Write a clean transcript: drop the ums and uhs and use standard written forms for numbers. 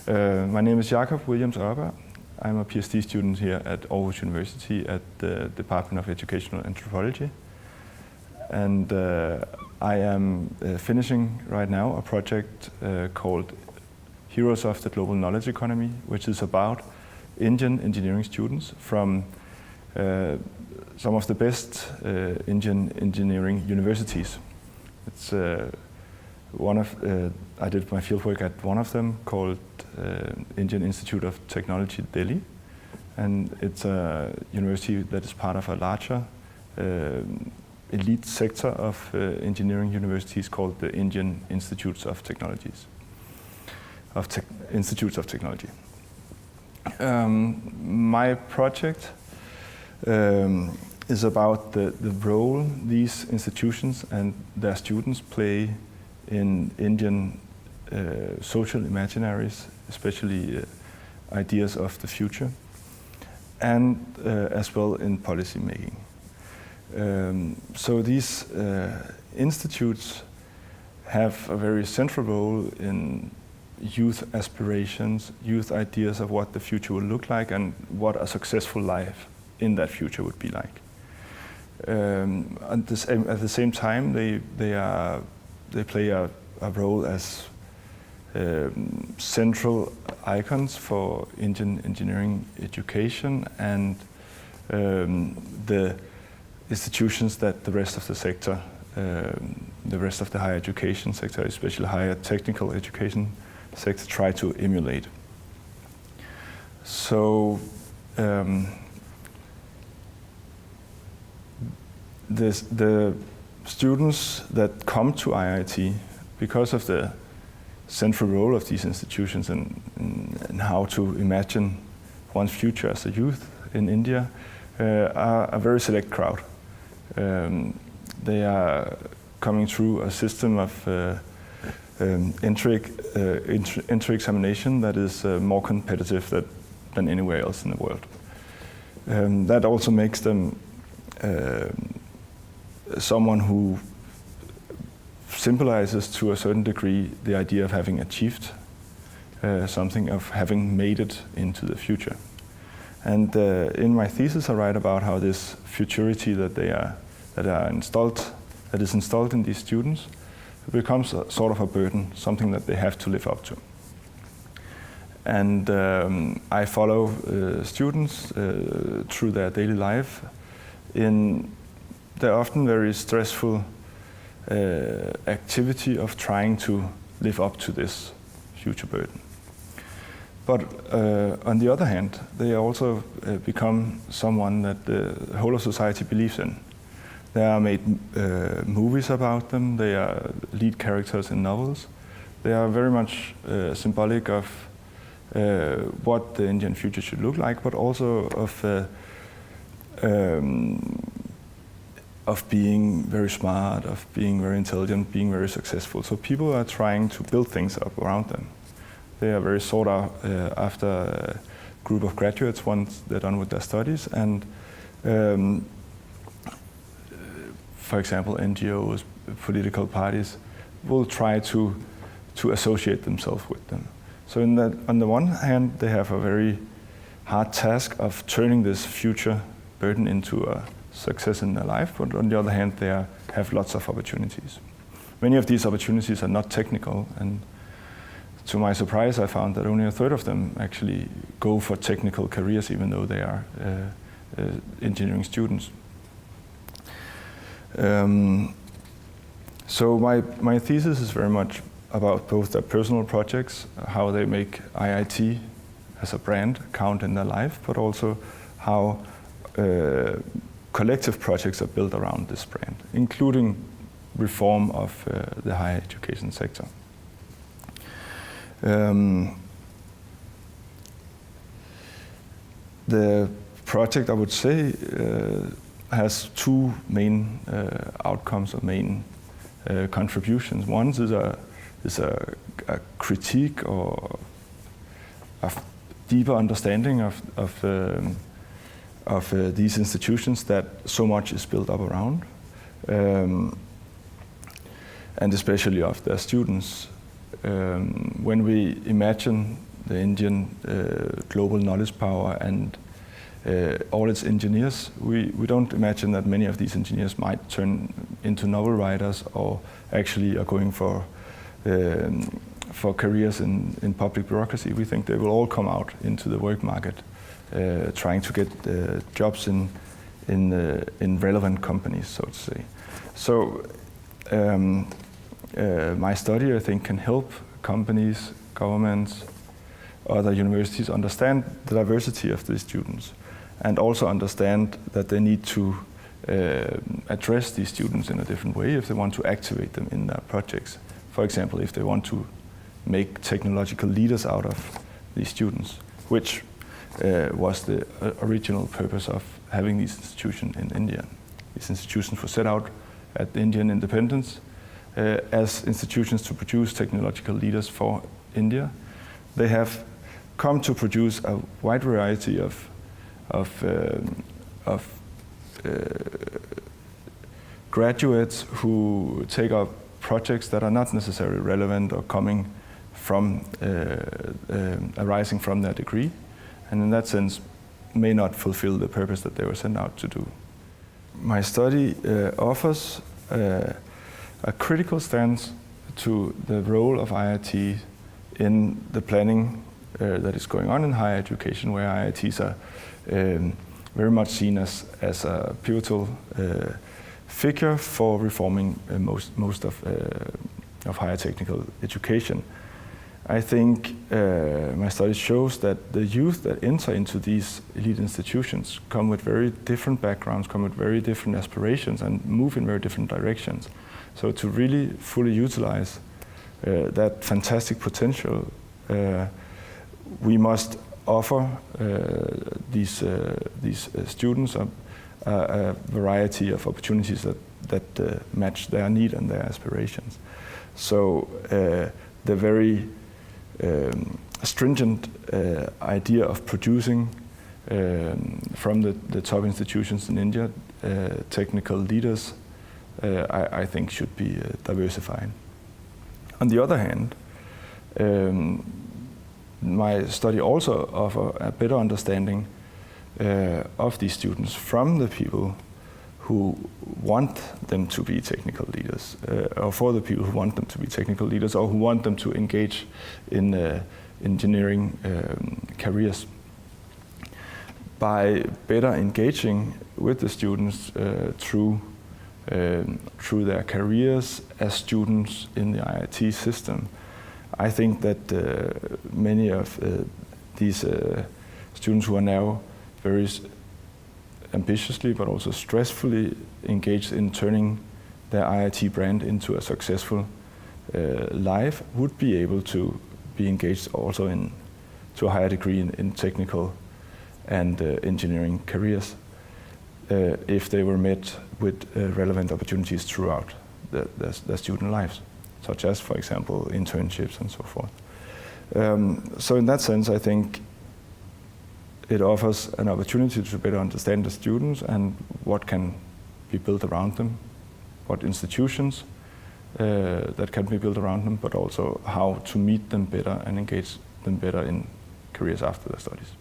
My name is Jakob Williams Ørberg. I'm a PhD student here at Aarhus University at the Department of Educational Anthropology. And I am finishing right now a project called Heroes of the Global Knowledge Economy, which is about Indian engineering students from some of the best Indian engineering universities. It's I did my fieldwork at one of them called Indian Institute of Technology, Delhi, and it's a university that is part of a larger elite sector of engineering universities called the Indian Institutes of Technology. My project is about the role these institutions and their students play in Indian social imaginaries, especially ideas of the future, and as well in policy making. So these institutes have a very central role in youth aspirations, youth ideas of what the future will look like and what a successful life in that future would be like. At the same time, they play a role as central icons for Indian engineering education and the institutions that the rest of the sector, the rest of the higher education sector, especially higher technical education sector, try to emulate. So the students that come to IIT, because of the central role of these institutions and how to imagine one's future as a youth in India, are a very select crowd. They are coming through a system of entry examination that is more competitive than anywhere else in the world. That also makes them someone who symbolizes to a certain degree the idea of having achieved something, of having made it into the future. And in my thesis I write about how this futurity that is installed in these students becomes a sort of a burden, something that they have to live up to. And I follow students through their daily life in the often very stressful activity of trying to live up to this future burden. But on the other hand, they also become someone that the whole of society believes in. There are made movies about them, they are lead characters in novels. They are very much symbolic of what the Indian future should look like, but also of being very smart, of being very intelligent, being very successful. So people are trying to build things up around them. They are very sought after a group of graduates once they're done with their studies. And for example, NGOs, political parties will try to associate themselves with them. So on the one hand, they have a very hard task of turning this future burden into a success in their life, but on the other hand, they have lots of opportunities. Many of these opportunities are not technical, and to my surprise, I found that only a third of them actually go for technical careers, even though they are engineering students. So my thesis is very much about both their personal projects, how they make IIT as a brand count in their life, but also how collective projects are built around this brand, including reform of the higher education sector. The project, I would say, has two main outcomes or main contributions. One is a critique or a deeper understanding of these institutions that so much is built up around, and especially of their students. When we imagine the Indian global knowledge power and all its engineers. We don't imagine that many of these engineers might turn into novel writers or actually are going for careers in public bureaucracy. We think they will all come out into the work market, trying to get jobs in relevant companies, so to say. So my study, I think, can help companies, governments, other universities understand the diversity of these students, and also understand that they need to address these students in a different way if they want to activate them in their projects. For example, if they want to make technological leaders out of these students, which was the original purpose of having these institutions in India. These institutions were set out at the Indian independence as institutions to produce technological leaders for India. They have come to produce a wide variety of graduates who take up projects that are not necessarily relevant or coming from arising from their degree, and in that sense may not fulfill the purpose that they were sent out to do. My study offers a critical stance to the role of IIT in the planning that is going on in higher education, where IITs are very much seen as a pivotal figure for reforming most of higher technical education. I think my study shows that the youth that enter into these elite institutions come with very different backgrounds, come with very different aspirations, and move in very different directions. So to really fully utilize that fantastic potential, we must offer these students a variety of opportunities that match their need and their aspirations. So the very stringent idea of producing from the top institutions in India technical leaders, I think should be diversified. On the other hand, my study also offers a better understanding of these students from the people who want them to be technical leaders, or for the people who want them to be technical leaders, or who want them to engage in engineering careers. By better engaging with the students through their careers as students in the IIT system, I think that many of these students who are now very ambitiously but also stressfully engaged in turning their IIT brand into a successful life would be able to be engaged also to a higher degree in technical and engineering careers if they were met with relevant opportunities throughout their student lives, such as, for example, internships and so forth. So in that sense, I think it offers an opportunity to better understand the students and what can be built around them, what institutions that can be built around them, but also how to meet them better and engage them better in careers after their studies.